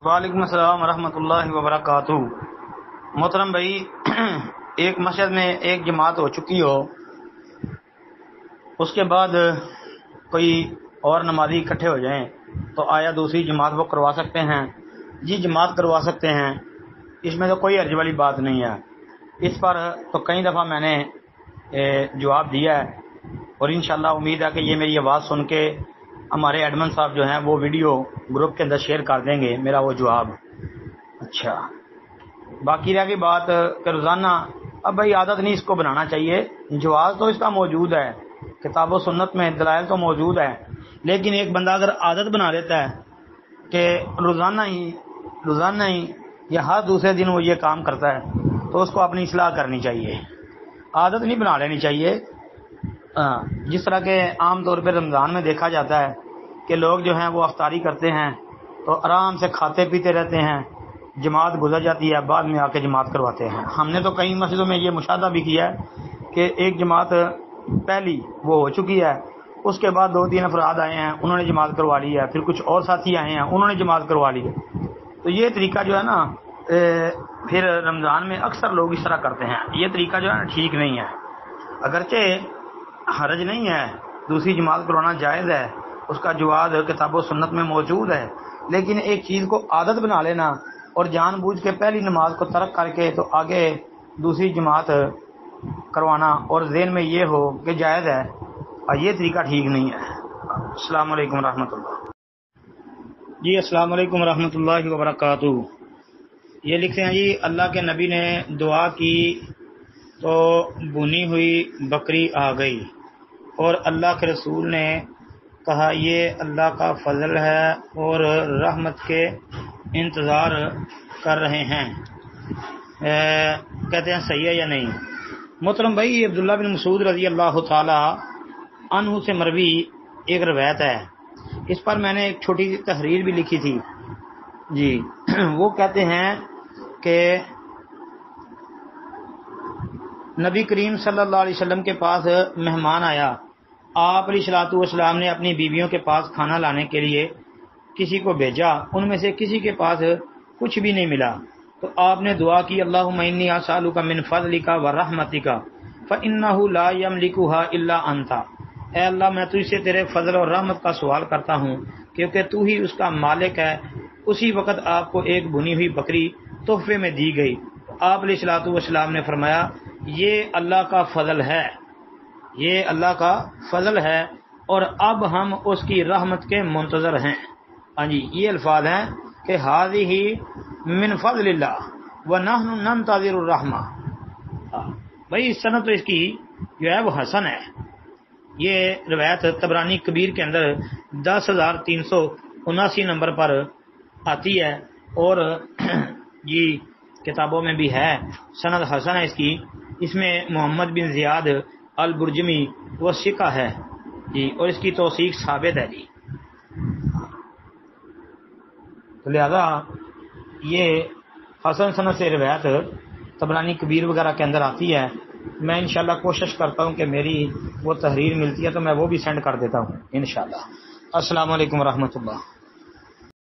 وعلیکم السلام ورحمۃ اللہ وبرکاتہ۔ محترم بھائی، ایک مسجد میں ایک جماعت ہو چکی ہو، اس کے بعد کوئی اور نمازی اکٹھے ہو جائیں تو آیا دوسری جماعت وہ کروا سکتے ہیں؟ جی جماعت کروا سکتے ہیں، اس میں تو کوئی حرج والی بات نہیں ہے۔ اس پر تو کئی دفعہ میں نے جواب دیا ہے، اور انشاءاللہ امید ہے کہ یہ میری آواز سن کے ہمارے ایڈمن صاحب جو ہیں وہ ویڈیو گروپ کے اندر شیئر کر دیں گے میرا وہ جواب۔ اچھا، باقی رہ گئی بات کہ روزانہ، اب بھائی عادت نہیں اس کو بنانا چاہیے، جواز تو اس کا موجود ہے، کتاب و سنت میں دلائل تو موجود ہے، لیکن ایک بندہ اگر عادت بنا لیتا ہے کہ روزانہ ہی یا ہر دوسرے دن وہ یہ کام کرتا ہے تو اس کو اپنی اصلاح کرنی چاہیے، عادت نہیں بنا لینی چاہیے۔ جس طرح کہ عام طور پہ رمضان میں دیکھا جاتا ہے کہ لوگ جو ہیں وہ افطاری کرتے ہیں تو آرام سے کھاتے پیتے رہتے ہیں، جماعت گزر جاتی ہے، بعد میں آ کے جماعت کرواتے ہیں۔ ہم نے تو کئی مسجدوں میں یہ مشاہدہ بھی کیا ہے کہ ایک جماعت پہلی وہ ہو چکی ہے، اس کے بعد 2-3 افراد آئے ہیں، انہوں نے جماعت کروا لی ہے، پھر کچھ اور ساتھی آئے ہیں، انہوں نے جماعت کروا لی ہے۔ تو یہ طریقہ جو ہے نا پھر رمضان میں اکثر لوگ اس طرح کرتے ہیں، یہ طریقہ جو ہے نا ٹھیک نہیں ہے۔ اگرچہ حرج نہیں ہے، دوسری جماعت کروانا جائز ہے، اس کا جواز کتاب و سنت میں موجود ہے، لیکن ایک چیز کو عادت بنا لینا اور جان بوجھ کے پہلی نماز کو ترک کر کے تو آگے دوسری جماعت کروانا اور ذہن میں یہ ہو کہ جائز ہے، یہ طریقہ ٹھیک نہیں ہے۔ السلام علیکم ورحمۃ اللہ۔ جی السلام علیکم ورحمۃ اللہ وبرکاتہ۔ یہ لکھتے ہیں جی، اللہ کے نبی نے دعا کی تو بنی ہوئی بکری آ گئی اور اللہ کے رسول نے کہا یہ اللہ کا فضل ہے اور رحمت کے انتظار کر رہے ہیں، کہتے ہیں صحیح ہے یا نہیں؟ محترم بھائی، عبداللہ بن مسعود رضی اللہ تعالی عنہ سے مروی ایک روایت ہے، اس پر میں نے ایک چھوٹی سی تحریر بھی لکھی تھی جی۔ وہ کہتے ہیں کہ نبی کریم صلی اللہ علیہ وسلم کے پاس مہمان آیا، آپ علیہ الصلوۃ والسلام نے اپنی بیویوں کے پاس کھانا لانے کے لیے کسی کو بھیجا، ان میں سے کسی کے پاس کچھ بھی نہیں ملا، تو آپ نے دعا کی، اللہم انی اسألک من فضلک ورحمتک فإنہ لا یملکھا الا انت، اے اللہ میں تجھ سے تیرے فضل اور رحمت کا سوال کرتا ہوں کیونکہ تو ہی اس کا مالک ہے۔ اسی وقت آپ کو ایک بنی ہوئی بکری تحفے میں دی گئی، آپ علیہ الصلوۃ والسلام نے فرمایا یہ اللہ کا فضل ہے، یہ اللہ کا فضل ہے اور اب ہم اس کی رحمت کے منتظر ہیں۔ ہاں جی، یہ الفاظ ہیں کہ ہذہ من فضل اللہ ونحن ننتظر الرحمہ۔ بھائی سند تو اس کی جو ہے وہ حسن ہے، یہ روایت طبرانی کبیر کے اندر 10,379 نمبر پر آتی ہے، اور یہ کتابوں میں بھی ہے، سند حسن ہے اس کی، اس میں محمد بن زیاد البرجمی وہ ثقہ ہے جی، اور اس کی توثیق ثابت ہے جی۔ تو لہذا یہ حسن سند سے روایت طبرانی کبیر وغیرہ کے اندر آتی ہے۔ میں انشاءاللہ کوشش کرتا ہوں کہ میری وہ تحریر ملتی ہے تو میں وہ بھی سینڈ کر دیتا ہوں انشاءاللہ۔ السلام علیکم ورحمۃ اللہ۔